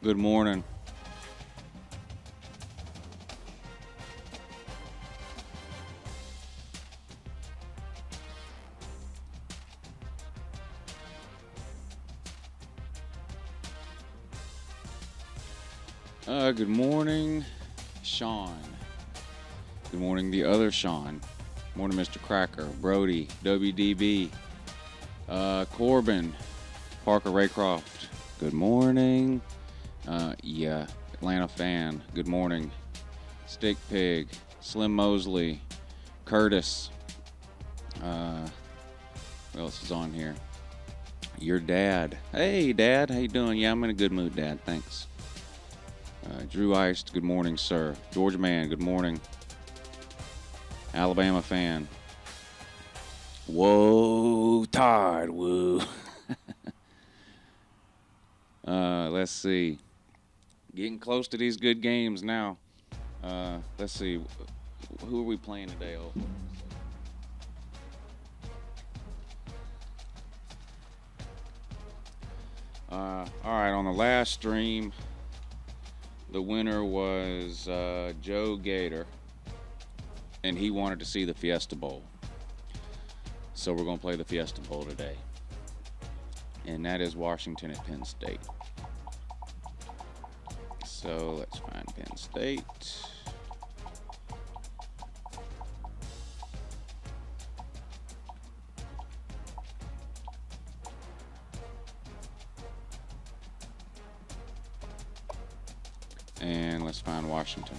Good morning. Good morning, Sean. Good morning, the other Sean. Morning, Mr. Cracker, Brody, WDB, Corbin, Parker Raycroft. Good morning. Yeah, Atlanta fan. Good morning. Stick Pig, Slim Mosley, Curtis. What else is on here? Your dad. Hey, Dad. How you doing? Yeah, I'm in a good mood, Dad. Thanks. Drew Iced, good morning, sir. Georgia Man, good morning. Alabama fan. Whoa, tired, woo. Let's see. Getting close to these good games now. Let's see. Who are we playing today? All right, on the last stream, the winner was Joe Gator, and he wanted to see the Fiesta Bowl. So we're going to play the Fiesta Bowl today. And that is Washington at Penn State. So let's find Penn State. And let's find Washington.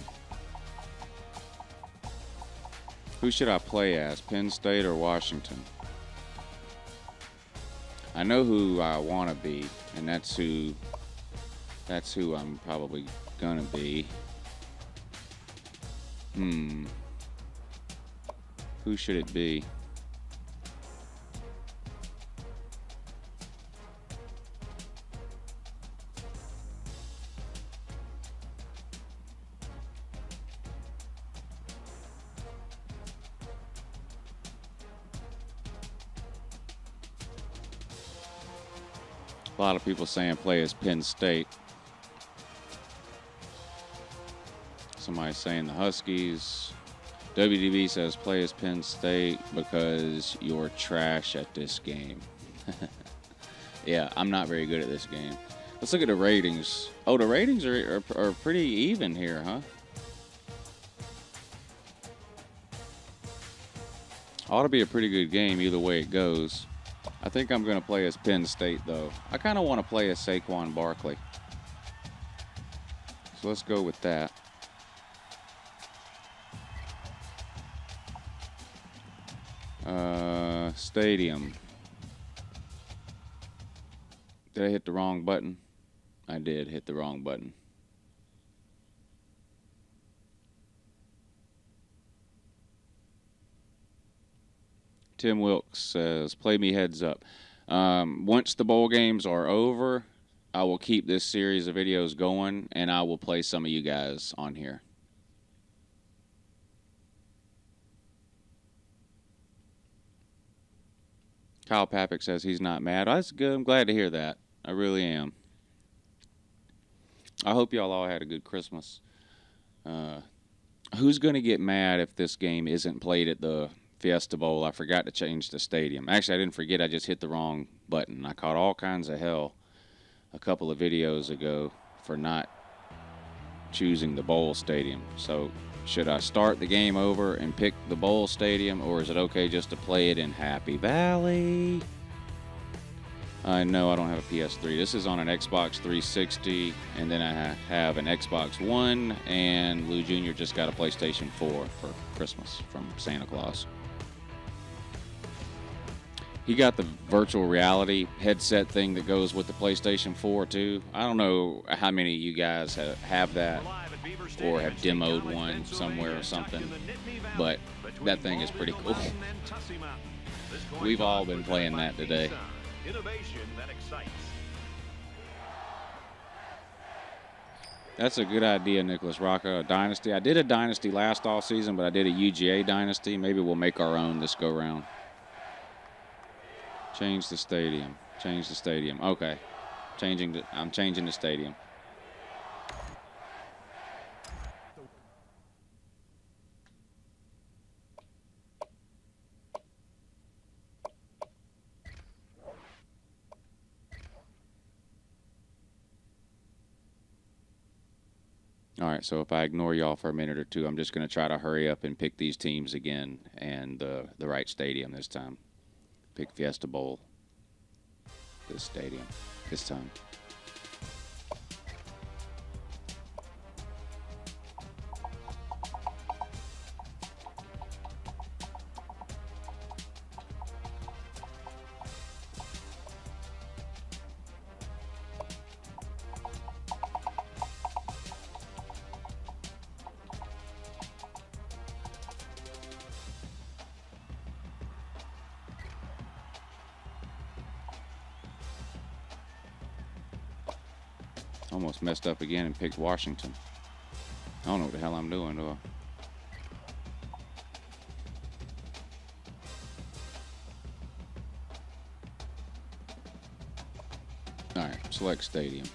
Who should I play as, Penn State or Washington? I know who I want to be, and that's who I'm probably gonna be. Who should it be? A lot of people saying play as Penn State. Somebody's saying the Huskies. WDB says play as Penn State because you're trash at this game. Yeah, I'm not very good at this game. Let's look at the ratings. Oh, the ratings are pretty even here, huh? Ought to be a pretty good game either way it goes. I think I'm going to play as Penn State, though. I kind of want to play as Saquon Barkley. So let's go with that. Stadium. Did I hit the wrong button? I did hit the wrong button. Tim Wilkes says, play me heads up. Once the bowl games are over, I will keep this series of videos going, and I will play some of you guys on here. Kyle Papik says he's not mad. That's good. I'm glad to hear that. I really am. I hope y'all all had a good Christmas. Who's going to get mad if this game isn't played at the Fiesta Bowl? I forgot to change the stadium. Actually, I didn't forget. I just hit the wrong button. I caught all kinds of hell a couple of videos ago for not choosing the bowl stadium. So should I start the game over and pick the bowl stadium, or is it okay just to play it in Happy Valley? No, I don't have a PS3. This is on an Xbox 360, and then I have an Xbox One, and Lou Jr. just got a PlayStation 4 for Christmas from Santa Claus. He got the virtual reality headset thing that goes with the PlayStation 4, too. I don't know how many of you guys have that or have demoed one somewhere or something, but that thing is pretty cool. We've all been playing that today. Innovation that excites. That's a good idea, Nicholas Rocca. A dynasty. I did a dynasty last off season, but I did a UGA dynasty. Maybe we'll make our own this go round. Change the stadium. Change the stadium. Okay. I'm changing the stadium. All right, so if I ignore y'all for a minute or two, I'm just going to try to hurry up and pick these teams again and the right stadium this time. Pick Fiesta Bowl. This stadium this time. Almost messed up again and picked Washington. I don't know what the hell I'm doing, do I? All right, select stadium.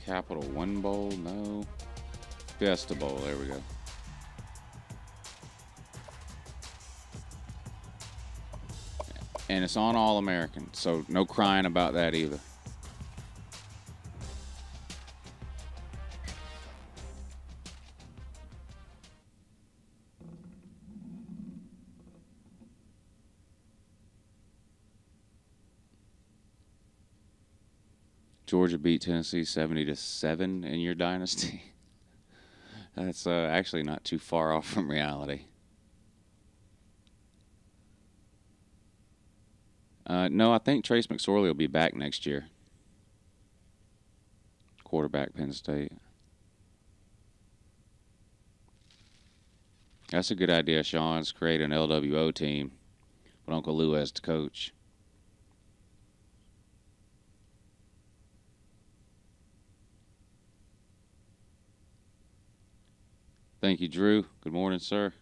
Capital One Bowl, no. Fiesta Bowl, there we go. And it's on All-American, so no crying about that either. Georgia beat Tennessee 70-7 in your dynasty. That's actually not too far off from reality. No, I think Trace McSorley will be back next year. Quarterback, Penn State. That's a good idea, Sean. Let's create an LWO team with Uncle Lou as the coach. Thank you, Drew. Good morning, sir.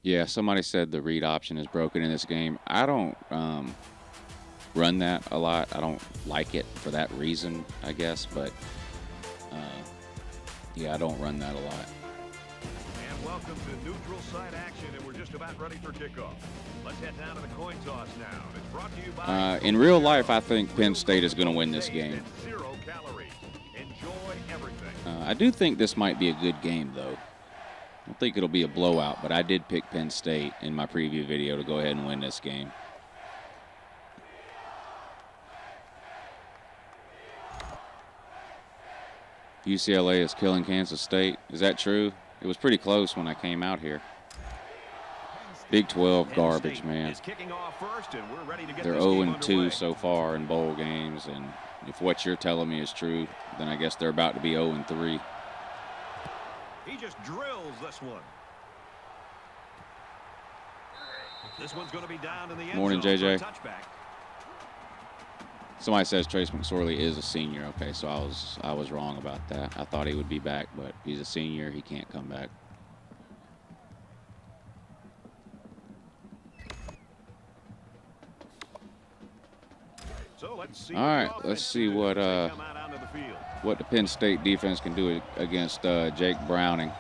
Yeah, somebody said the read option is broken in this game. I don't run that a lot. I don't like it for that reason, I guess. But, yeah, I don't run that a lot. And welcome to neutral side action, and we're just about ready for kickoff. Let's head down to the coin toss now. It's brought to you by in real life, I think Penn State is going to win this game. 0 calories. Enjoy everything. I do think this might be a good game, though. I don't think it'll be a blowout, but I did pick Penn State in my preview video to go ahead and win this game. UCLA is killing Kansas State. Is that true? It was pretty close when I came out here. Big 12 garbage, man. They're 0-2 so far in bowl games, and if what you're telling me is true, then I guess they're about to be 0-3. He just drills this one. This one's going to be down in the end Morning, zone JJ. for a touchback. Somebody says Trace McSorley is a senior. Okay, so I was wrong about that. I thought he would be back, but he's a senior. He can't come back. So let's see. All right, let's see what the Penn State defense can do against Jake Browning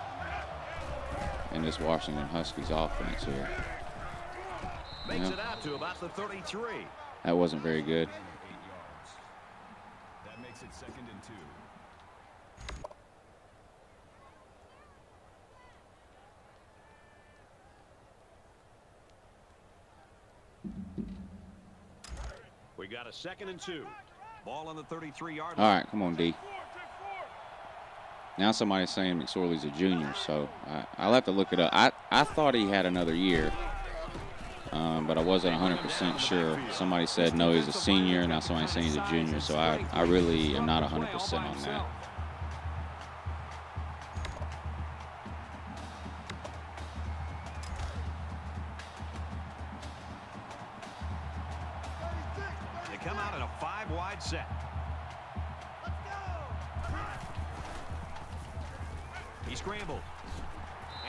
and this Washington Huskies offense here. Makes it out to about the 33. That wasn't very good. That makes it 2nd and 2. We got a 2nd and 2. Ball on the 33-yard line. All right, come on, D. Now somebody's saying McSorley's a junior, so I'll have to look it up. I thought he had another year, but I wasn't 100% sure. Somebody said no, he's a senior. Now somebody's saying he's a junior, so I really am not 100% on that. Come out in a 5-wide set. He scrambled.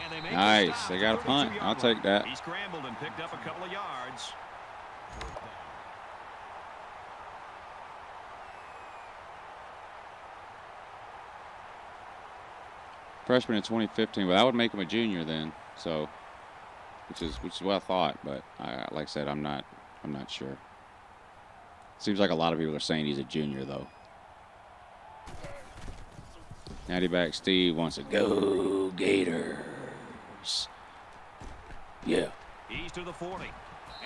And they make Nice. They got a punt. I'll take that. He scrambled and picked up a couple of yards. Freshman in 2015. Well, that would make him a junior then. So, which is what I thought. But like I said, I'm not sure. Seems like a lot of people are saying he's a junior though. Natty back Steve wants to go Gators. Yeah. He's to the 40,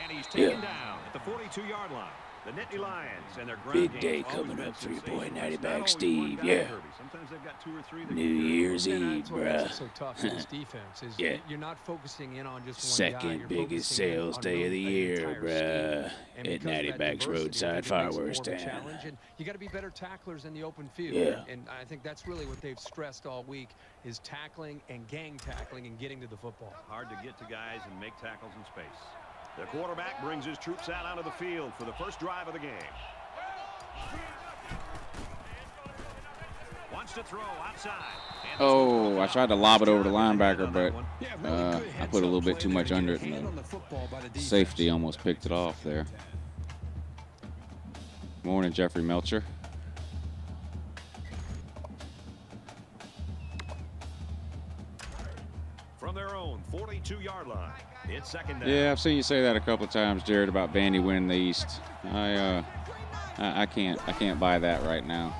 and he's taken down at the 42-yard line. The Nittany Lions and their ground Big day coming up for your boy Natty back Steve. Yeah. Sometimes they've got 2 or 3 New Year's Eve, bruh. So tough for this defense is Yeah. you're not focusing in on just one guy. Second You're biggest focusing in sales on day of the really an year, entire bruh. scheme. And At because Natty of that Back's diversity, Roadside I think it makes it more Fireworks of a Stand. challenge, and you got to be better tacklers in the open field. Yeah. And I think that's really what they've stressed all week is tackling and gang tackling and getting to the football. Hard to get to guys and make tackles in space. The quarterback brings his troops out onto the field for the first drive of the game. Wants to throw outside. Oh, I tried to lob it over the linebacker, but I put a little bit too much under it, and the safety almost picked it off there. Morning, Jeffrey Melcher. From their own 42-yard line, it's second down. Yeah, I've seen you say that a couple of times, Jared, about Vandy winning the East. I can't buy that right now.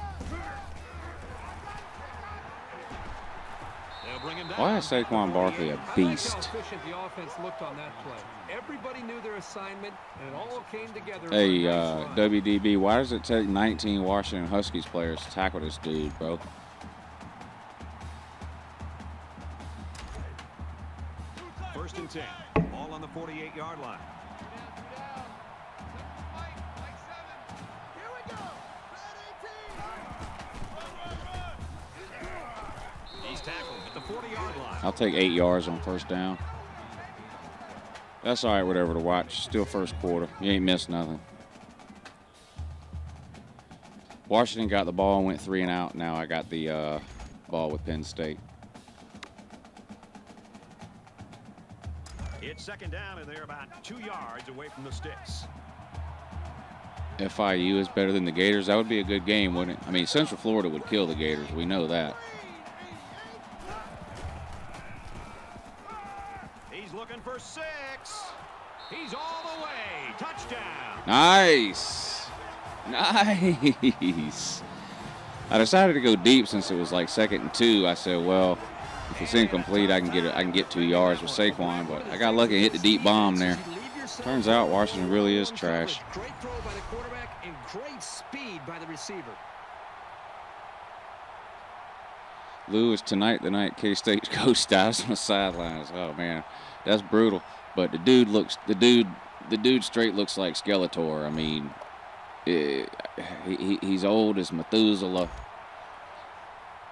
Why is Saquon Barkley a beast? How efficient the offense looked on that play. Everybody knew their assignment, and it all came together. Hey, WDB, why does it take 19 Washington Huskies players to tackle this dude, bro? First and 10. Ball on the 48-yard line. He's tackled at the 40-yard line. I'll take 8 yards on first down. That's all right, whatever to watch. Still first quarter. You ain't missed nothing. Washington got the ball and went 3 and out. Now I got the ball with Penn State. It's second down, and they're about 2 yards away from the sticks. FIU is better than the Gators. That would be a good game, wouldn't it? I mean, Central Florida would kill the Gators. We know that. He's looking for 6. He's all the way. Touchdown. Nice. Nice. I decided to go deep since it was like 2nd and 2. I said, well, if it's incomplete, I can get 2 yards with Saquon, but I got lucky and hit the deep bomb there. Turns out Washington really is trash. Great throw by the quarterback and great speed by the receiver. Lou, is tonight the night K-State's coach dies on the sidelines. Oh man, that's brutal. But the dude straight looks like Skeletor. I mean, he's old as Methuselah.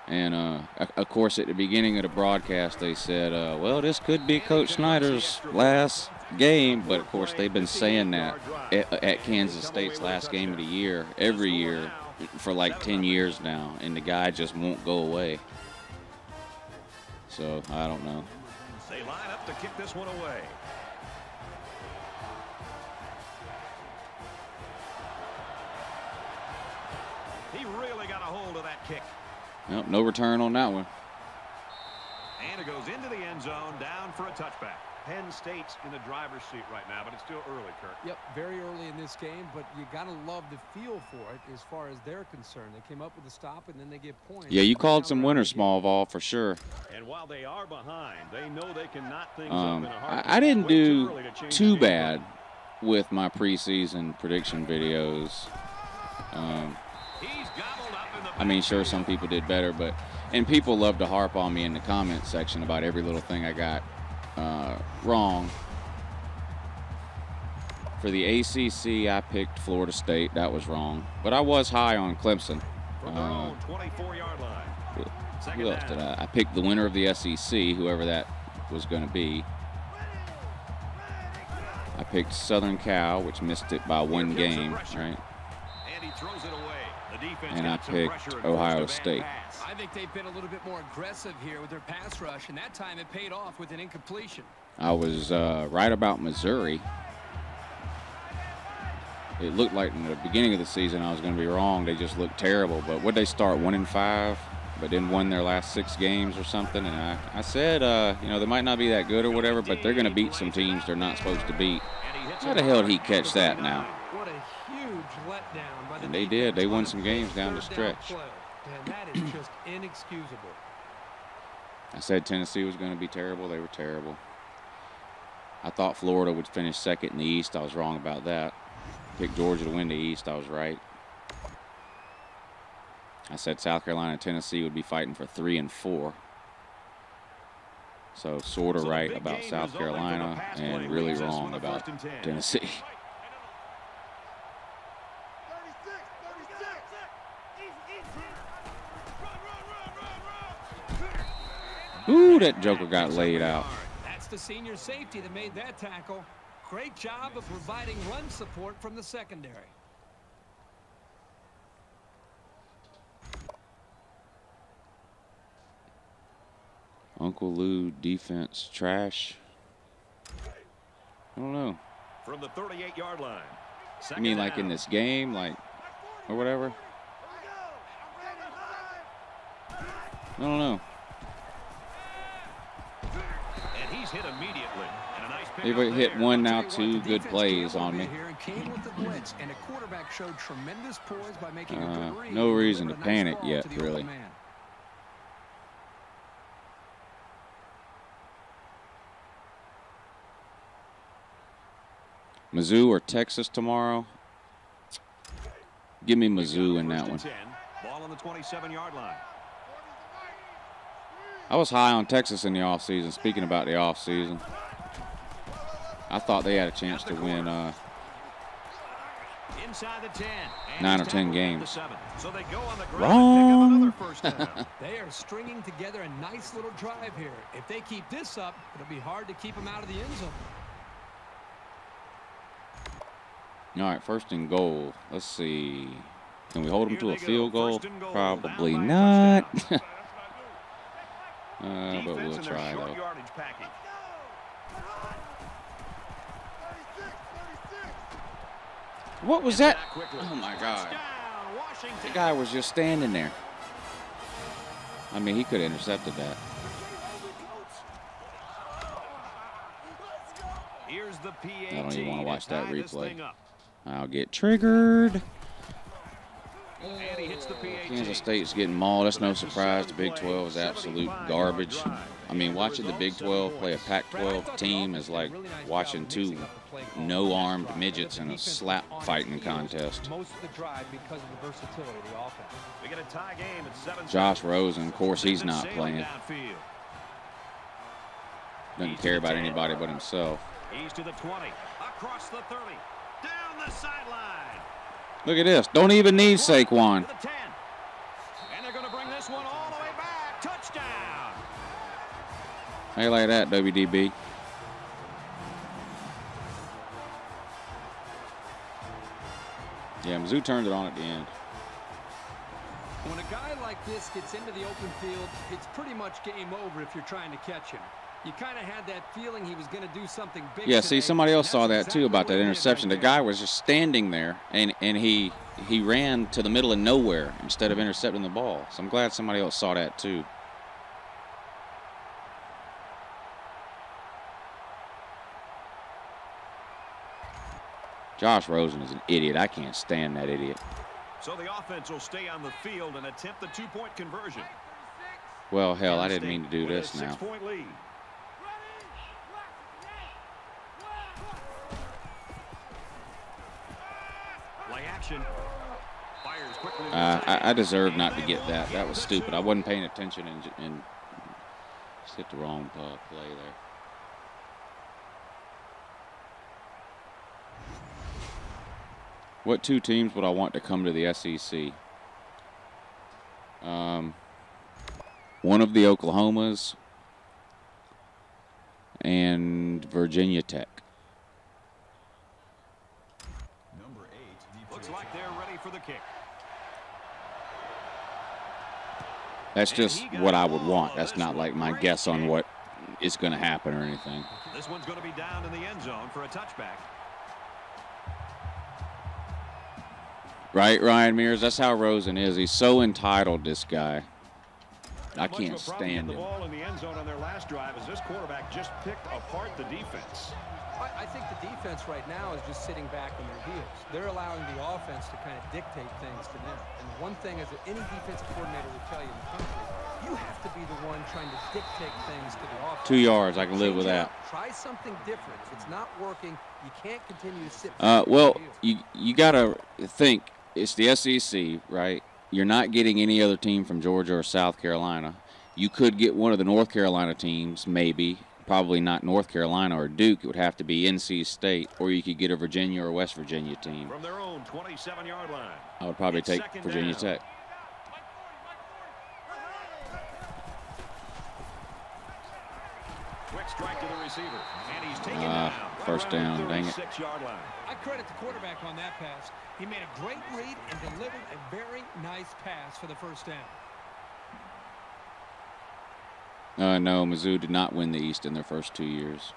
And of course, at the beginning of the broadcast, they said, "Well, this could be Coach Snyder's last game." But of course, they've been saying that at Kansas State's last game of the year, every year, for like 10 years now, and the guy just won't go away. So I don't know. They line up to kick this one away. He really got a hold of that kick. Nope, no return on that one. And it goes into the end zone, down for a touchback. Penn State's in the driver's seat right now, but it's still early, Kirk. Yep, very early in this game, but you got to love the feel for it as far as they're concerned. They came up with a stop, and then they get points. Yeah, you called some winners, small ball, for sure. And while they are behind, they know they can knot things up in a heartbeat. I didn't do too the bad with my preseason prediction videos. He's gobbled up in the I mean, sure, some people did better, and people love to harp on me in the comment section about every little thing I got wrong. For the ACC, I picked Florida State. That was wrong. But I was high on Clemson. From their own 24-yard line. Who else did I picked the winner of the SEC, whoever that was going to be. I picked Southern Cal, which missed it by 1 game, right? And he throws it away. The defense And I got some picked pressure and Ohio forced a bad State. pass. I think they've been a little bit more aggressive here with their pass rush, and that time it paid off with an incompletion. I was right about Missouri. It looked like in the beginning of the season I was going to be wrong. They just looked terrible. But would they start 1-5? but then won their last 6 games or something. And I said, you know, they might not be that good or whatever, but they're going to beat some teams they're not supposed to beat. How the hell did he catch that now? What a huge letdown by the And they did. They won some games down the stretch. And that is just inexcusable. I said Tennessee was going to be terrible. They were terrible. I thought Florida would finish second in the East. I was wrong about that. Picked Georgia to win the East. I was right. I said South Carolina and Tennessee would be fighting for 3 and 4. So sort of right about South Carolina and really wrong about Tennessee. Ooh, that joker got laid out. That's the senior safety that made that tackle. Great job of providing run support from the secondary. UNCLELOU defense trash. I don't know. From the 38-yard line. I mean, like in this game, like, or whatever. I don't know. And he's hit immediately. And a nice They've hit one now, 2 good plays on me. No reason to panic yet, really. Mizzou or Texas tomorrow? Give me Mizzou in that one. Ball on the 27-yard line. I was high on Texas in the offseason. Speaking about the offseason, I thought they had a chance to win Inside the 10. 9 or 10 games. So they go on the ground Wrong. and pick up another first down. They are stringing together a nice little drive here. If they keep this up, it'll be hard to keep them out of the end zone. All right, 1st and goal. Let's see. Can we hold them to a field goal? Probably not. But we'll try, though. What was that? Oh, my God. The guy was just standing there. I mean, he could have intercepted that. I don't even want to watch that replay. I'll get triggered. Kansas State's getting mauled. That's no surprise. The Big 12 is absolute garbage. I mean, watching the Big 12 play a Pac-12 team is like watching 2 no-armed midgets in a slap fighting contest. Josh Rosen, of course, he's not playing. Doesn't care about anybody but himself. He's to the 20, across the 30, down the sideline. Look at this. Don't even need Saquon. To the 10. And they're going to bring this one all the way back. Touchdown. Hey, like that, WDB. Yeah, Mizzou turned it on at the end. When a guy like this gets into the open field, it's pretty much game over if you're trying to catch him. You kind of had that feeling he was going to do something big. Yeah, see, somebody else saw that too about that interception. The guy was just standing there, and he ran to the middle of nowhere instead of intercepting the ball. So I'm glad somebody else saw that too. Josh Rosen is an idiot. I can't stand that idiot. So the offense will stay on the field and attempt the 2-point conversion. Well, hell, I didn't mean to do this now. 6-point lead. Play action. Fires quickly. I deserve not to get that. That was stupid. I wasn't paying attention and just hit the wrong play there. What 2 teams would I want to come to the SEC? One of the Oklahomas and Virginia Tech. Number 8. Looks like they're ready for the kick. That's just what I would want. That's not like my guess on what is going to happen or anything. This one's going to be down in the end zone for a touchback. Right, Ryan Mears? That's how Rosen is. He's so entitled, this guy. I can't stand him. The ball in the end zone on their last drive as this quarterback just picked apart the defense. I think the defense right now is just sitting back on their heels. They're allowing the offense to kind of dictate things to them. And one thing is that any defensive coordinator will tell you in the country, you have to be the one trying to dictate things to the offense. 2 yards, I can live with that. Try something different. If it's not working, you can't continue to sit well, you got to think it's the SEC, right? You're not getting any other team from Georgia or South Carolina. You could get one of the North Carolina teams, maybe. Probably not North Carolina or Duke. It would have to be NC State, or you could get a Virginia or West Virginia team. From their own 27-yard line. I would probably take Virginia Tech. Quick strike to the receiver, and he's taken down. First down, dang it. I credit the quarterback on that pass. He made a great read and delivered a very nice pass for the first down. No, Mizzou did not win the East in their first 2 years.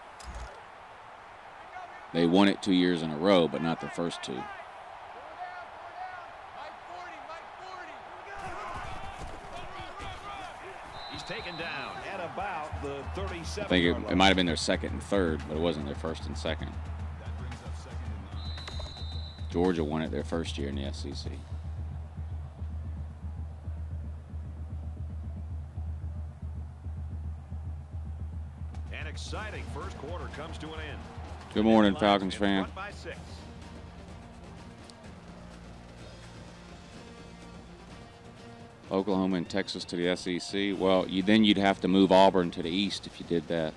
They won it 2 years in a row, but not the first two. He's taken down at about the 37. I think it might have been their second and third, but it wasn't their first and second. Georgia won it their first year in the SEC. Exciting first quarter comes to an end. Good morning, Falcons fan. Oklahoma and Texas to the SEC. Well, then you'd have to move Auburn to the East if you did that.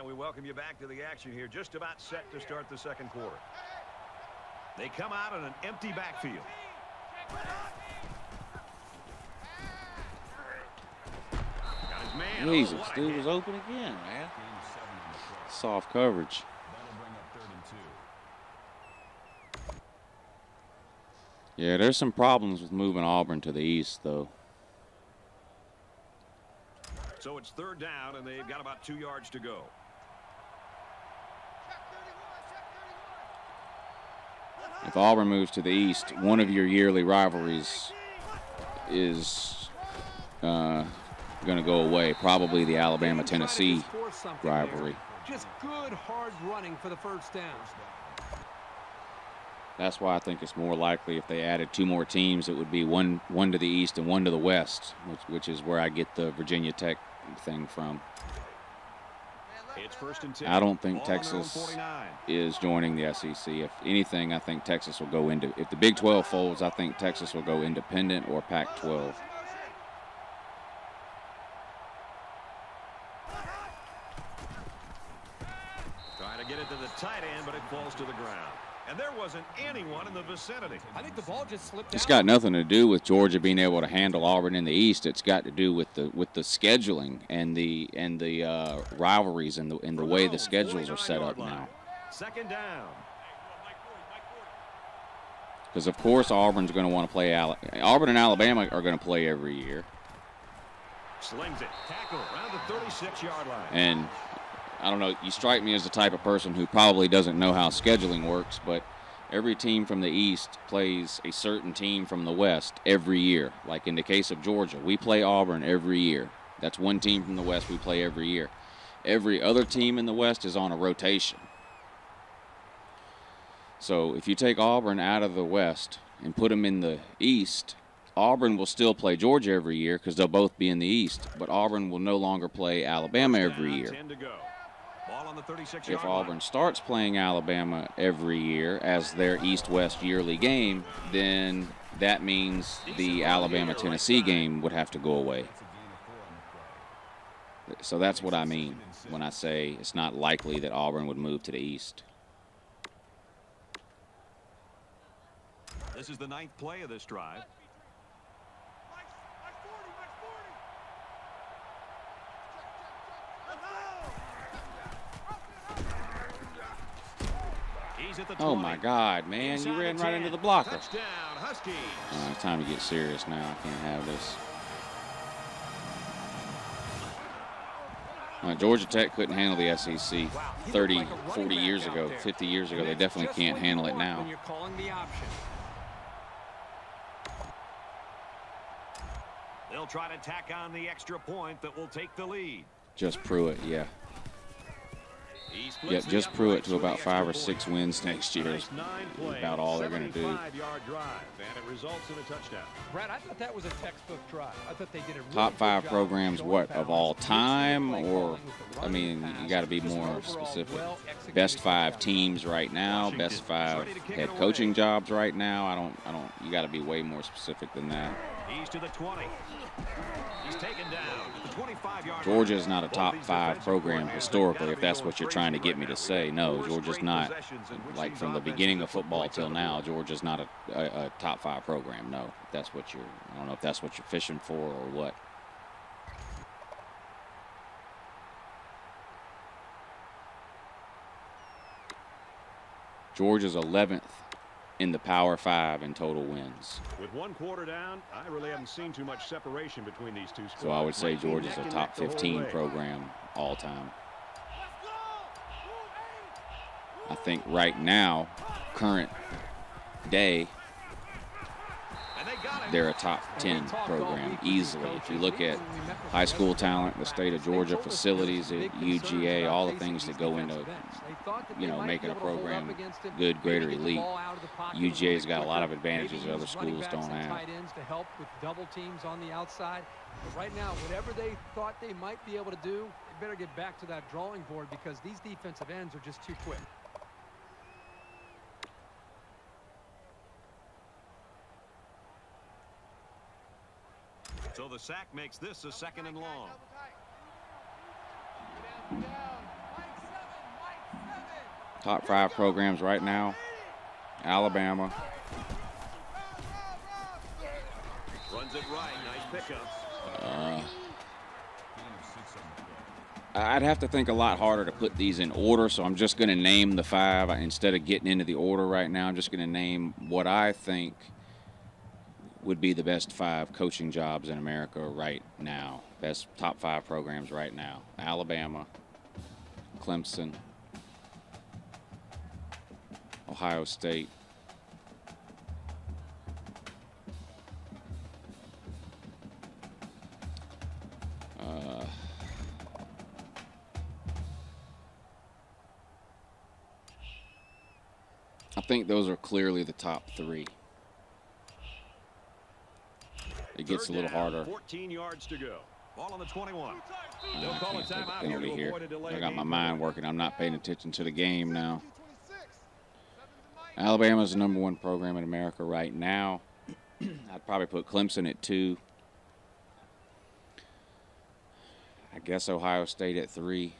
We welcome you back to the action here, just about set to start the second quarter. They come out in an empty backfield. Got his man. Jesus, dude was open again, man. Soft coverage. Yeah, there's some problems with moving Auburn to the East, though. So it's third down, and they've got about 2 yards to go. If Auburn moves to the East, one of your yearly rivalries is going to go away. Probably the Alabama-Tennessee rivalry. Just good, hard running for the first down. That's why I think it's more likely if they added 2 more teams, it would be one to the East and one to the West, which is where I get the Virginia Tech thing from. It's first and 10. I don't think Texas is joining the SEC. If anything, I think Texas will go into, if the Big 12 folds, I think Texas will go independent or Pac-12. Trying to get it to the tight end, but it falls to the ground. And there wasn't anyone in the vicinity. I think the ball just slipped out. It's got nothing to do with Georgia being able to handle Auburn in the East. It's got to do with the scheduling and the rivalries and the way the schedules are set up now. Second down. Because of course Auburn's going to want to play. Auburn and Alabama are going to play every year. Slings it. Tackle around the 36-yard line. And I don't know, you strike me as the type of person who probably doesn't know how scheduling works, but every team from the East plays a certain team from the West every year. Like in the case of Georgia, we play Auburn every year. That's one team from the West we play every year. Every other team in the West is on a rotation. So if you take Auburn out of the West and put them in the East, Auburn will still play Georgia every year because they'll both be in the East, but Auburn will no longer play Alabama every year. If Auburn starts playing Alabama every year as their East-West yearly game, then that means the Alabama-Tennessee game would have to go away. So that's what I mean when I say it's not likely that Auburn would move to the East. This is the 9th play of this drive. Oh my God, man, you ran right into the blocker. Touchdown, Huskies. It's time to get serious now. I can't have this. Georgia Tech couldn't handle the SEC 30, 40 years ago, 50 years ago. They definitely can't handle it now. They'll try to tack on the extra point that will take the lead. Just Pruitt, yeah. Yeah, just Pruitt to about 5 or 6 wins next year is about all they're going to do. Brad, I thought that was a textbook drive. I thought they did a really Top 5 good job programs, what, of all time? Or, I mean, you got to be more specific. Best 5 teams right now, best 5 head coaching jobs right now. You got to be way more specific than that. He's to the 20. He's taken down at the 25-yard. Georgia is not a top 5 program historically, if that's what you're trying to get me to say. No, Georgia's not. Like from the beginning of football till now, Georgia's not a top 5 program. No, if that's what you're. I don't know if that's what you're fishing for or what. Georgia's 11th in the Power 5 in total wins. With 1 quarter down, I really haven't seen too much separation between these two squads. So I would say Georgia's a top 15 program all time. I think right now, current day, they're a top 10 program easily. If you look at high school talent, the state of Georgia, facilities at UGA, all the things that go into, you know, making a program good, great, or elite. UGA's got a lot of advantages that other schools don't have. To help with double teams on the outside. But right now, whatever they thought they might be able to do, they better get back to that drawing board because these defensive ends are just too quick. So the sack makes this a 2nd and long. Top 5 programs right now, Alabama. Runs it right. Nice pickup. I'd have to think a lot harder to put these in order, so I'm just going to name the 5. Instead of getting into the order right now, I'm just going to name what I think would be the best 5 coaching jobs in America right now. Best top 5 programs right now. Alabama, Clemson, Ohio State, I think those are clearly the top 3. It gets a little harder. 14 yards to go. Ball on the 21. I can't take a penalty here. I got my mind working. I'm not paying attention to the game now. Alabama's the #1 program in America right now. I'd probably put Clemson at 2. I guess Ohio State at 3.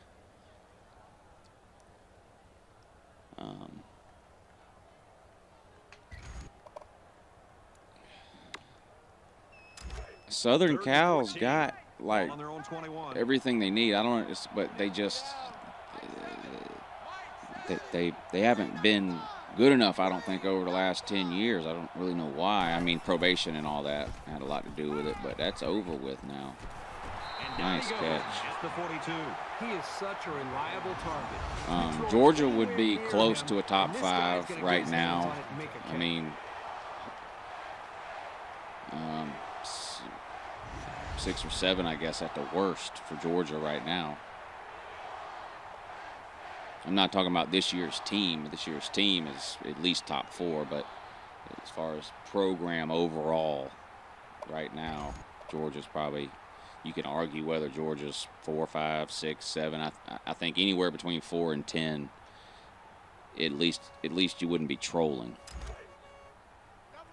Southern Cal's got like everything they need. I don't know, but they just they haven't been good enough, I don't think, over the last 10 years. I don't really know why. I mean, probation and all that had a lot to do with it, but that's over with now. Nice catch. He is such a reliable target. Georgia would be close to a top 5 right now. I mean, 6 or 7, I guess, at the worst for Georgia right now. I'm not talking about this year's team. This year's team is at least top 4, but as far as program overall, right now, Georgia's probably, you can argue whether Georgia's 4, 5, 6, 7. I think anywhere between 4 and 10, at least you wouldn't be trolling.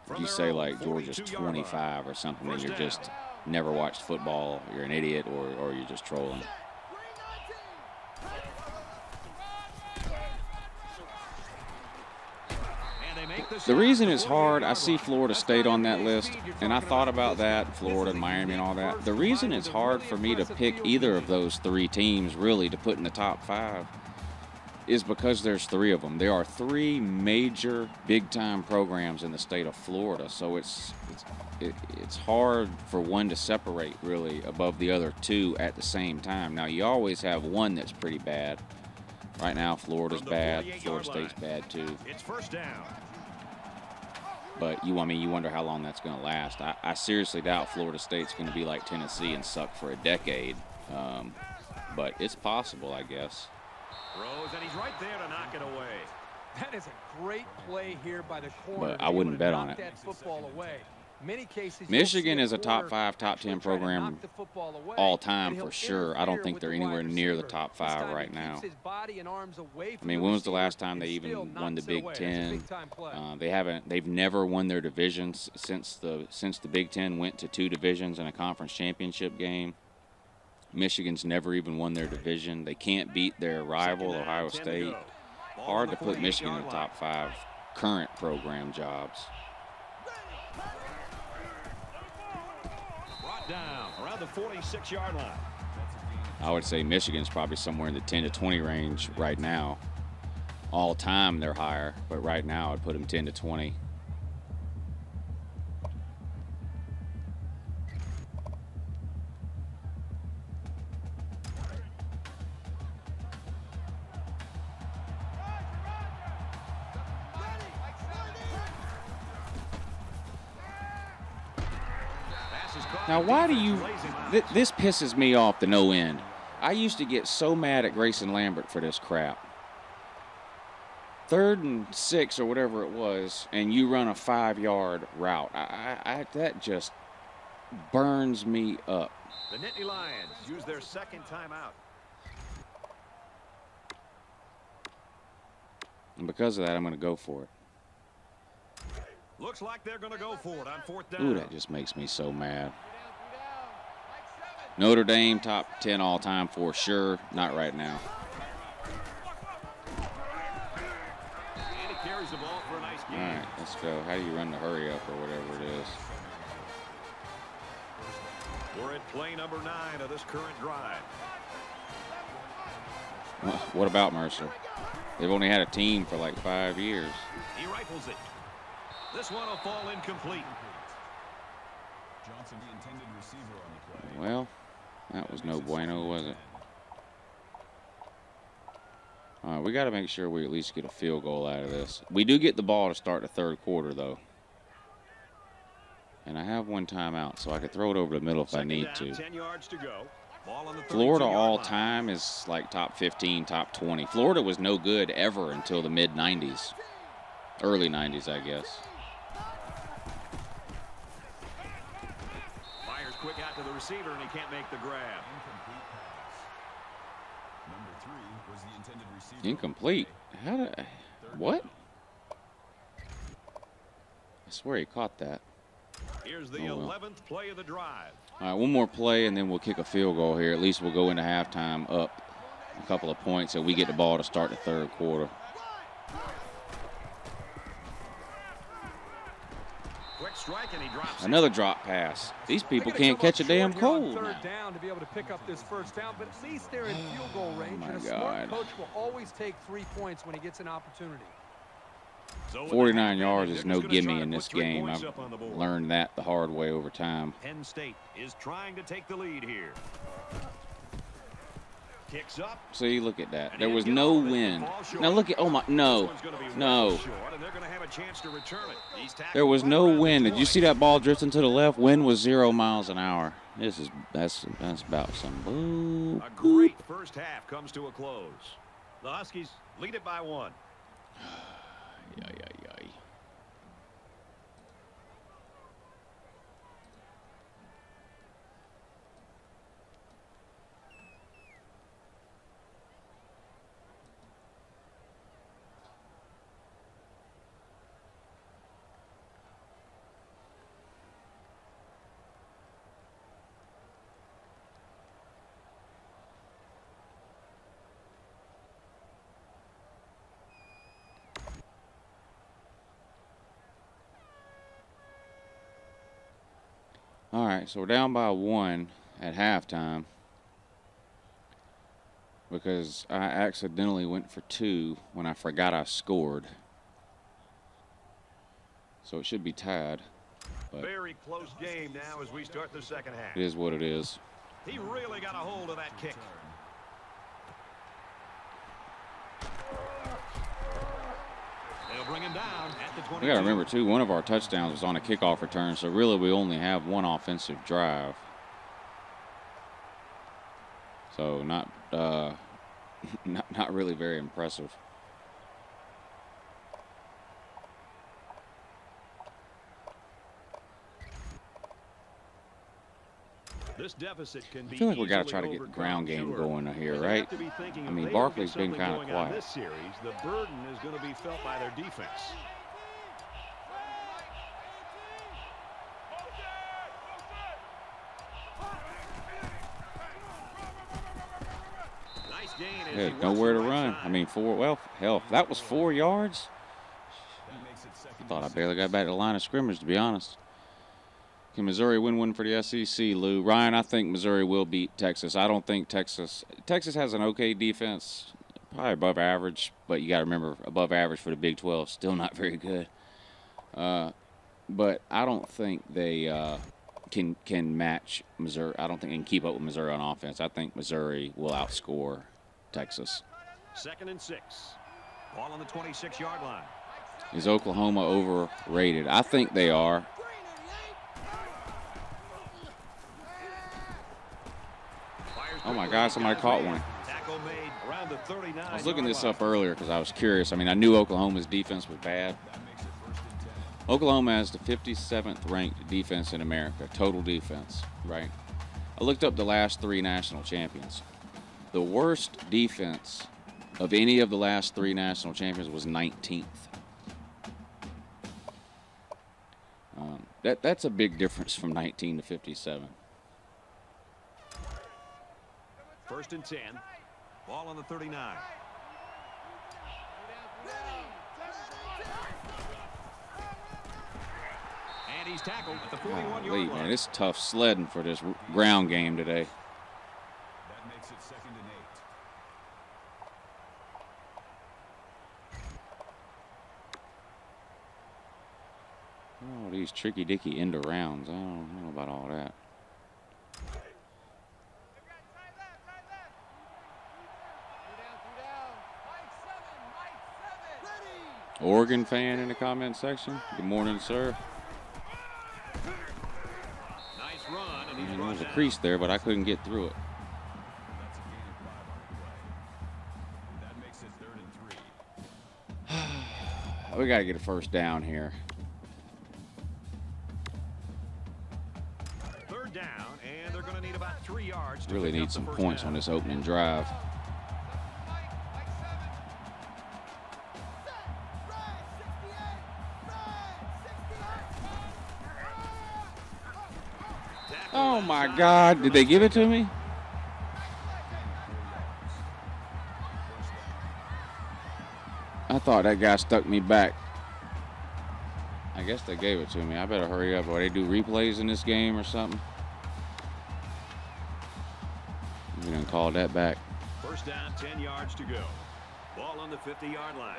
If you say like Georgia's 25 or something, then you're just never watched football, you're an idiot, or you're just trolling. The reason it's hard, I see Florida State on that list, and I thought about that, Florida and Miami and all that. The reason it's hard for me to pick either of those 3 teams really to put in the top 5 is because there's 3 of them. There are 3 major big-time programs in the state of Florida, so it's hard for one to separate really above the other 2 at the same time. Now you always have one that's pretty bad. Right now, Florida's bad. Florida State's bad too. It's first down. But you wonder how long that's going to last. I seriously doubt Florida State's going to be like Tennessee and suck for a decade. But it's possible, I guess. Throws, and he's right there to knock it away. That is a great play here by the corner. But I wouldn't bet on it. That football away. Many cases, Michigan is a top 5, top 10 program all time for sure. I don't think they're anywhere near the top 5 right now. I mean, when was the last time they even won the Big Ten? They've never won their divisions since the Big Ten went to 2 divisions in a conference championship game. Michigan's never even won their division. They can't beat their rival, Ohio State. Hard to put Michigan in the top 5 current program jobs. Down around the 46-yard line. I would say Michigan's probably somewhere in the 10 to 20 range right now. All time they're higher, but right now I'd put them 10 to 20. Now, why do you – this pisses me off to no end. I used to get so mad at Grayson Lambert for this crap. 3rd and 6 or whatever it was, and you run a 5-yard route. That just burns me up. The Nittany Lions use their 2nd timeout. And because of that, I'm going to go for it. Looks like they're going to go for it on 4th down. Ooh, that just makes me so mad. Notre Dame, top 10 all-time for sure. Not right now. And he carries the ball for a nice gain. All right, let's go. How do you run the hurry up or whatever it is? We're at play number 9 of this current drive. What about Mercer? They've only had a team for like 5 years. He rifles it. This one will fall incomplete. Johnson, the intended receiver on the play. Well, that was no bueno, was it? All right, we got to make sure we at least get a field goal out of this. We do get the ball to start the 3rd quarter, though. And I have 1 timeout, so I could throw it over the middle if I need to. 10 yards to go. Ball on the Florida all time is like top 15, top 20. Florida was no good ever until the mid-90s. Early 90s, I guess. Fires quick out to the receiver, and he can't make the grab. Number 3 was the intended receiver. Incomplete. How did what? I swear he caught that. Here's the 11th play of the drive. All right, 1 more play, and then we'll kick a field goal here. At least we'll go into halftime up a couple of points, so we get the ball to start the 3rd quarter. Quick strike, and he drops Another drop pass. These people can't catch a damn cold. 3rd down to be able to pick up this 1st down, but at least they're in field goal range. my And a smart God. coach will always take 3 points when he gets an opportunity. So with 49 the yards advantage, is they're no just gonna try gimme to in put this 3 game. points I've up on the board. learned that the hard way over time. Penn State is trying to take the lead here. Kicks up. See, look at that. And There he'll was get no off it. wind. Ball short. Now look at, oh my, This no, one's gonna be well no. short, and they're going to have a chance to return it. He's tackled There was right no around the wind. Did you 20. see that ball drifting to the left? Wind was 0 miles an hour. That's about some boo. A great first half comes to a close. The Huskies lead it by 1. Yeah. All right, so we're down by 1 at halftime. because I accidentally went for 2 when I forgot I scored. So it should be tied. But very close game now as we start the second half. it is what it is. He really got a hold of that kick. They'll bring him down at the 22. We got to remember, too, one of our touchdowns was on a kickoff return, so really we only have 1 offensive drive. So not really very impressive. This deficit can be I feel like we got to easily try to get the overcome, ground game sure. going here, But they right? have to be thinking I if mean, they Barkley's don't been get kind something of going on quiet. this series, the burden is going to be felt by their defense. Nice gain as he Hey, runs nowhere the to right run. side. I mean, well, hell, if that was 4 yards, That makes it second I thought I and barely got back to the line of scrimmage, to be honest. Can Missouri win one for the SEC, Lou? Ryan, I think Missouri will beat Texas. I don't think Texas has an okay defense, probably above average, but you got to remember, above average for the Big 12, still not very good. But I don't think they can match Missouri. I don't think they can keep up with Missouri on offense. I think Missouri will outscore Texas. 2nd and 6. Ball on the 26-yard line. Is Oklahoma overrated? I think they are. Oh my God, somebody caught one. Tackle made around the 39. I was looking this up earlier because I was curious. I mean, I knew Oklahoma's defense was bad. that makes it first and 10. Oklahoma has the 57th ranked defense in America, total defense, right? I looked up the last 3 national champions. The worst defense of any of the last 3 national champions was 19th. That's a big difference from 19 to 57. 1st and 10. Ball on the 39. And he's tackled at the 41-yard Golly, line. man, it's tough sledding for this ground game today. That makes it 2nd and 8. Oh, these tricky dicky end arounds. I don't know about all that. Oregon fan in the comment section. Good morning, sir. Nice run, and he's There brought was a down. crease there, but I couldn't get through it. That's a gain of 5 on the play. That makes it 3rd and 3. We got to get a first down here. 3rd down, and they're going to need about 3 yards to Really pick up need the some first points down. on this opening drive. Oh my God, did they give it to me? I thought that guy stuck me back. I guess they gave it to me. I better hurry up, or they do replays in this game or something. We done called that back. 1st down, 10 yards to go. Ball on the 50-yard line.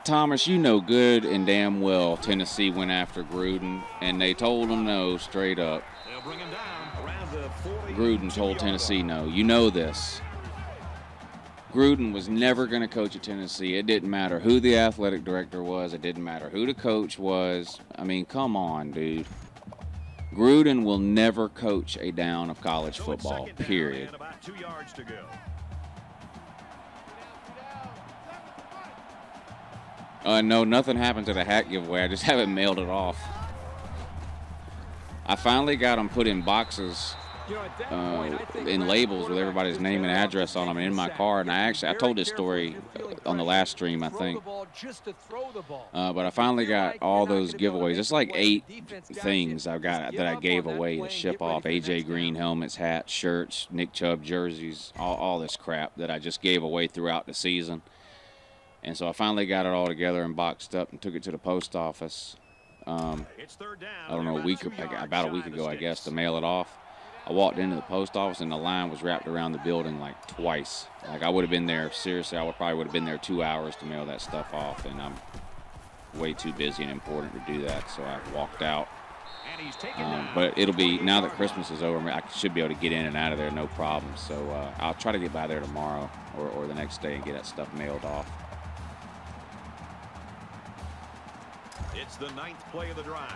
Thomas, you know good and damn well Tennessee went after Gruden, and they told him no straight up. They'll bring him down around the 40. Gruden told Tennessee no. You know this. Gruden was never going to coach at Tennessee. It didn't matter who the athletic director was. It didn't matter who the coach was. I mean, come on, dude. Gruden will never coach a down of college So it's football, 2nd down period. and about 2 yards to go. No, nothing happened to the hat giveaway. I just haven't mailed it off. I finally got them put in boxes You know, at that point, I think in Brad labels with quarterback everybody's just name and got off address the on them and in my sack. car. And I Be actually, I very told this careful story if you're feeling on the pressured. last stream, I Throw think. the ball just to throw the ball. But I If you finally feel got like all you're not those gonna be able to giveaways. make It's the like play, 8 the defense got things you. I've got Just that I give gave up on away that to play ship and get ready off. for the AJ next Green down. helmets, hats, shirts, Nick Chubb jerseys, all this crap that I just gave away throughout the season. And so I finally got it all together and boxed up and took it to the post office. It's 3rd down. I don't know, They're about a about week 2 yards ago, I shy of guess, the to mail it off. I walked into the post office and the line was wrapped around the building like twice. Like I would have been there, seriously, probably would have been there 2 hours to mail that stuff off, and I'm way too busy and important to do that, so I walked out. But it'll be, now that Christmas is over, I should be able to get in and out of there no problem. So I'll try to get by there tomorrow or the next day and get that stuff mailed off. It's the 9th play of the drive.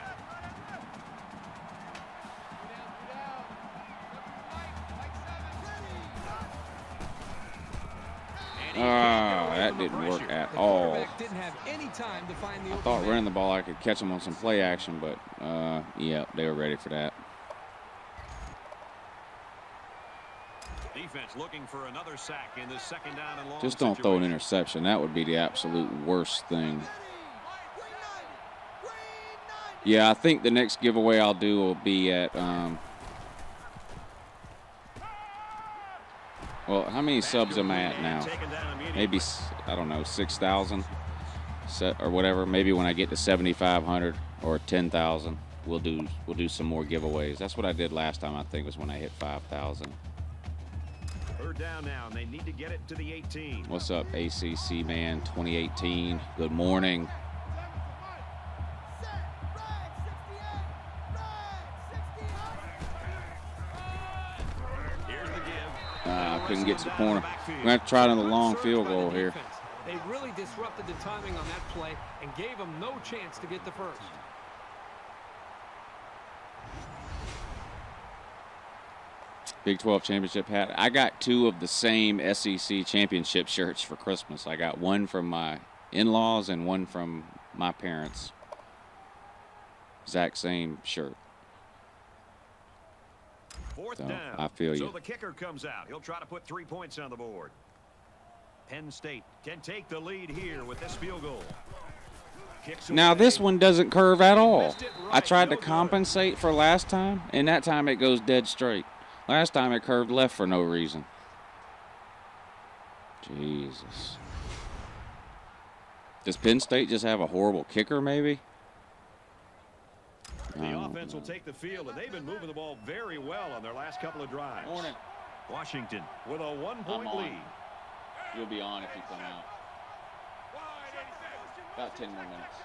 That didn't work at all. I thought running the ball I could catch them on some play action, but yeah, they were ready for that. Defense looking for another sack in this second down and long. Just don't throw an interception. That would be the absolute worst thing. Yeah, I think the next giveaway I'll do will be at well, how many subs am I at now? Maybe, I don't know, 6,000 or whatever. Maybe when I get to 7,500 or 10,000, we'll do some more giveaways. That's what I did last time, I think, was when I hit 5,000. Third down now, and they need to get it to the 18. What's up, ACC man 2018? Good morning. I couldn't get to the corner. We're going to have to try another long field goal here. They really disrupted the timing on that play and gave them no chance to get the first. Big 12 championship hat. I got 2 of the same SEC championship shirts for Christmas. I got one from my in-laws and one from my parents. Exact same shirt. Fourth so, down. I feel you. So the kicker comes out. He'll try to put 3 points on the board. Penn State can take the lead here with this field goal. Now this one doesn't curve at all. I tried to compensate for last time, and that time it goes dead straight. Last time it curved left for no reason. Jesus. Does Penn State just have a horrible kicker, maybe? The offense will take the field, and they've been moving the ball very well on their last couple of drives. Morning. Washington with a 1-point lead. You'll be on if you come out. About 10 more minutes.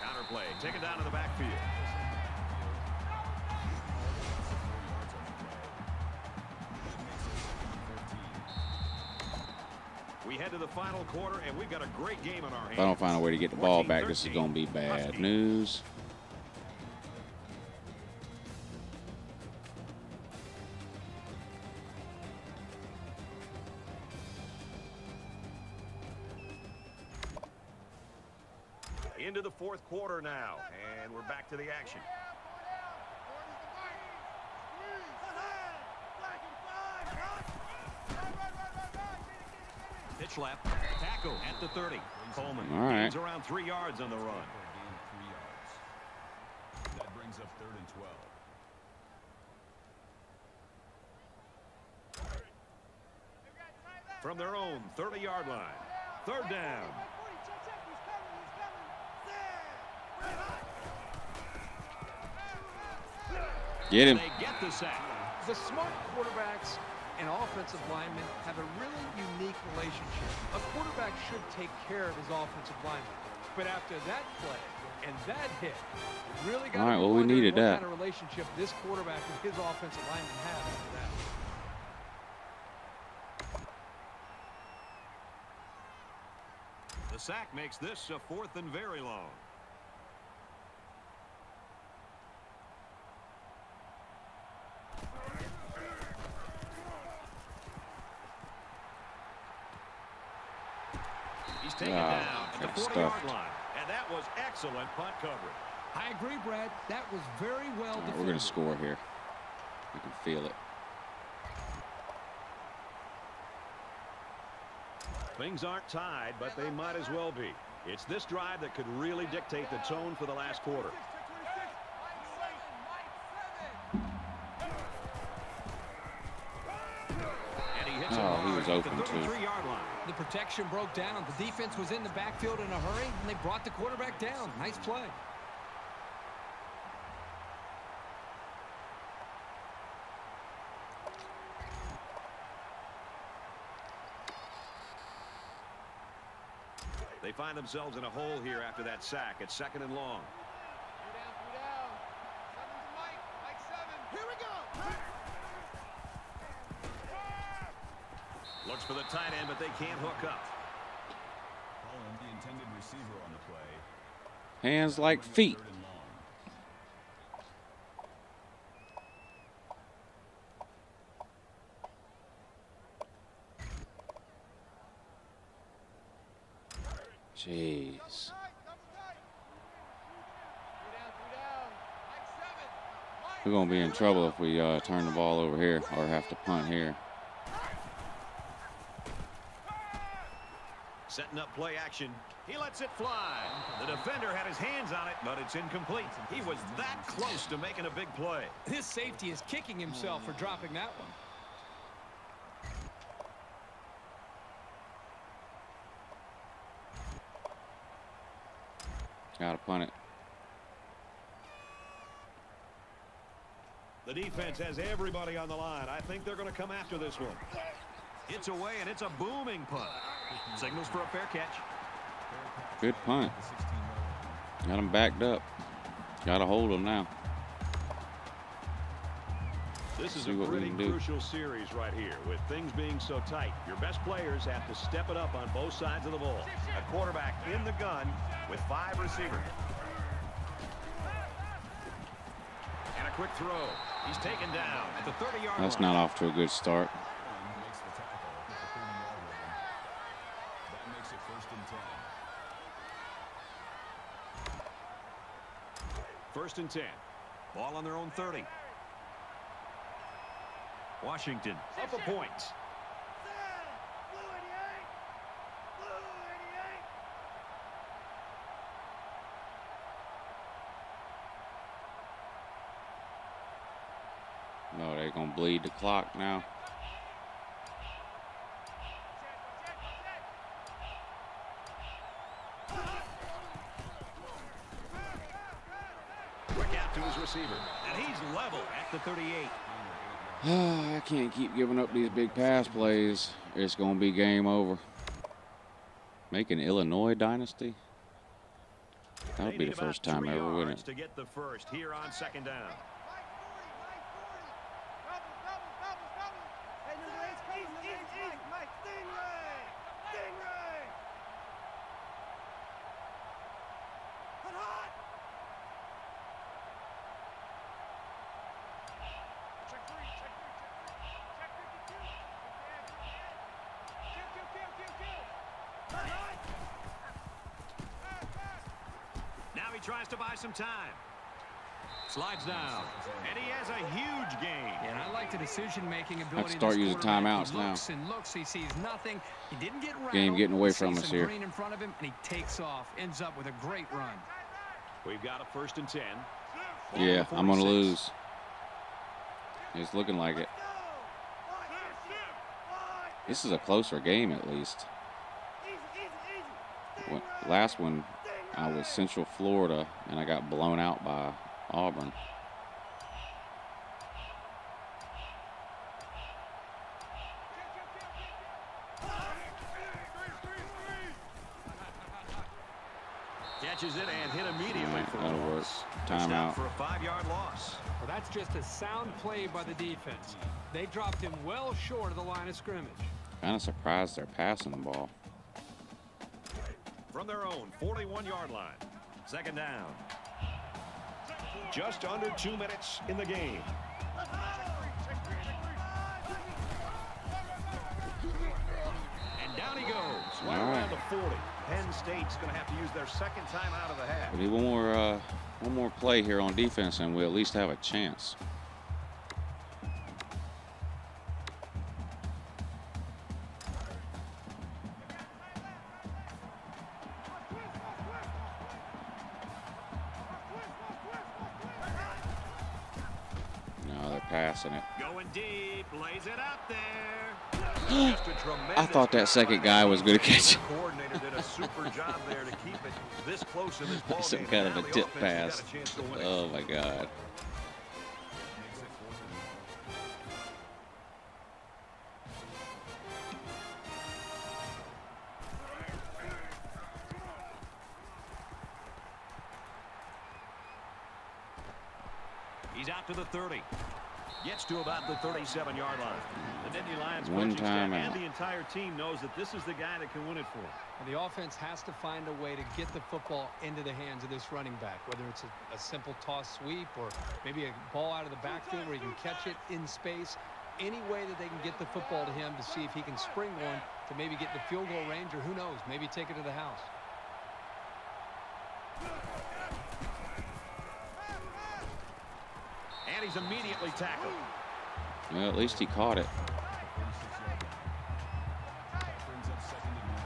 Counter play, taken down to the backfield. We head to the final quarter, and we've got a great game on our hands. If I don't find a way to get the ball back, this is going to be bad news. Into the fourth quarter now, and we're back to the action. Pitch left, tackle at the 30. Coleman gains around 3 yards on the run. That brings up 3rd and 12. From their own 30-yard line, 3rd down. Get him. They get the sack. The smart quarterbacks and offensive linemen have a really unique relationship. A quarterback should take care of his offensive lineman. But after that play and that hit, really got to well, we needed that. What kind of relationship this quarterback and his offensive lineman have after that. The sack makes this a 4th and very long. He's taken down at the 40-yard line, and that was excellent punt coverage. I agree, Brad. That was very well defended. We're going to score here. You can feel it. Things aren't tied, but they might as well be. It's this drive that could really dictate the tone for the last quarter. He was open too. The protection broke down. The defense was in the backfield in a hurry, and they brought the quarterback down. Nice play. They find themselves in a hole here after that sack. It's 2nd and long. Looks for the tight end, but they can't hook up. Calling the intended receiver on the play. Hands like feet. 3rd and long. Jeez. We're going to be in trouble if we turn the ball over here or have to punt here. Setting up play action. He lets it fly. The defender had his hands on it, but it's incomplete. He was that close to making a big play. This safety is kicking himself for dropping that one. Got to punt it. The defense has everybody on the line. I think they're going to come after this one. It's away, and it's a booming punt. Signals for a fair catch. Good punt. Got him backed up. Got to hold him now. This is a pretty crucial series right here. With things being so tight, your best players have to step it up on both sides of the ball. A quarterback in the gun with 5 receivers. And a quick throw. He's taken down at the 30-yard line. That's not off to a good start. Makes the tackle at the 30-yard line. That makes it 1st and 10. 1st and 10. Ball on their own 30. Washington up a point. No, they're going to bleed the clock now. Quick out to his receiver. And he's level at the 38. I can't keep giving up these big pass plays. It's going to be game over. Making Illinois dynasty? That would be the first time ever, wouldn't it? To get the first here on 2nd down. Tries to buy some time. Slides down. And he has a huge gain. And I like the decision-making ability. Have to start using timeouts now. And looks, he sees nothing. He didn't get rattled. Game getting away from us here. Green in front of him, and he takes off. Ends up with a great run. We've got a 1st and 10. Yeah, I'm going to lose. It's looking like it. This is a closer game, at least. Last one, I was Central Florida, and I got blown out by Auburn. Catches it and hit immediately for a that'll work. loss. Timeout. For a 5-yard loss. Well, that's just a sound play by the defense. They dropped him well short of the line of scrimmage. Kind of surprised they're passing the ball. From their own 41-yard line. 2nd down. Just under 2 minutes in the game. And down he goes. Right around the 40. Penn State's going to have to use their 2nd time out of the half. We need one more play here on defense, and we'll at least have a chance. Passing it. Going deep, lays it out there. I thought that second guy was going to catch it. Coordinator did a super job there to keep it this close in this ball Some game. kind of Now a the tip offense has pass. got a chance to win it. Oh my God. out to the 30. Gets to about the 37-yard line. The Nittany Lions One coaching staff time and out. the entire team knows that this is the guy that can win it for them. And the offense has to find a way to get the football into the hands of this running back, whether it's a simple toss sweep or maybe a ball out of the backfield where he can catch it in space. Any way that they can get the football to him to see if he can spring one to maybe get the field goal range, or who knows, maybe take it to the house. And he's immediately tackled. Well, at least he caught it. Brings up 2nd and 9.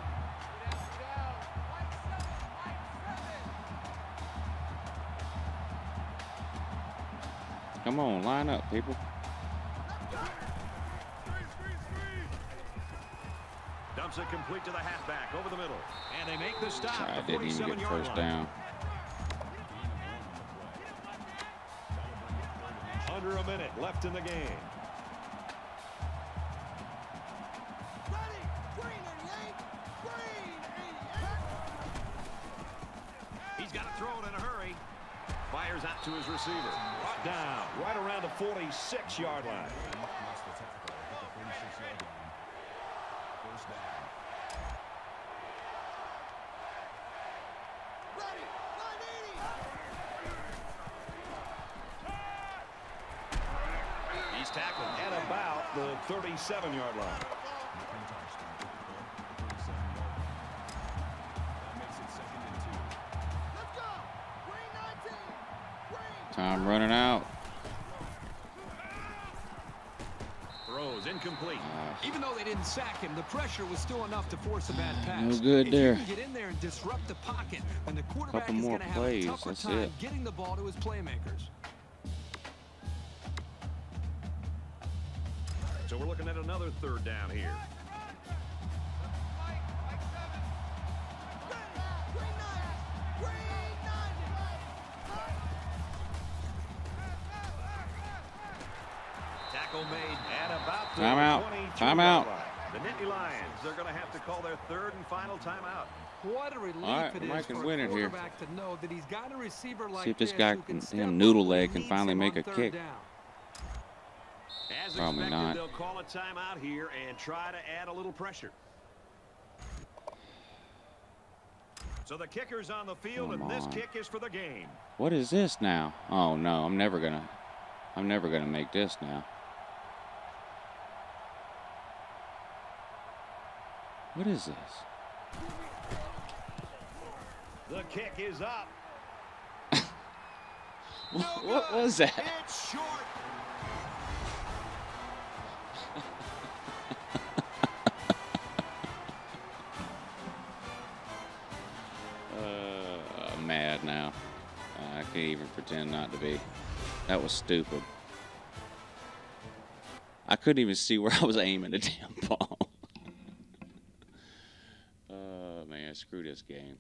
Come on, line up, people. Dumps it complete to the halfback over the middle. And they make the stop. I The didn't even get 47-yard first line. down. Under a minute left in the game. He's got to throw it in a hurry. Fires out to his receiver. Brought down right around the 46-yard line. Makes the tackle at the 46-yard line. First down. He's tackled at about the 37-yard line. McIntosh starts at the 37-yard line. That makes it 2nd and 2. Time running out. Throws incomplete. Even though they didn't sack him, the pressure was still enough to force a bad pass. No good there. If you can get in there and disrupt the pocket, when the quarterback Couple is more going to have plays, a tougher that's time it. getting the ball to his playmakers. So we're looking at another 3rd down here. Tackle made at about the Timeout. 22-yard Timeout. line. The Nittany Lions, they're going to have to call their 3rd and final timeout. What a relief All right, it Mike is can for win a it here. quarterback to know that he's got a receiver like See if this this guy who can can- step him up noodle when he leg can needs finally him make on a 3rd kick. down. As Probably expected, not. they'll call a timeout here and try to add a little pressure. So the kicker's on the field, Come and this on. kick is for the game. What is this now? Oh no, I'm never gonna make this now. What is this? The kick is up. What was that? It's short. I'm mad now. I can't even pretend not to be. That was stupid. I couldn't even see where I was aiming the damn ball. Man, screw this game.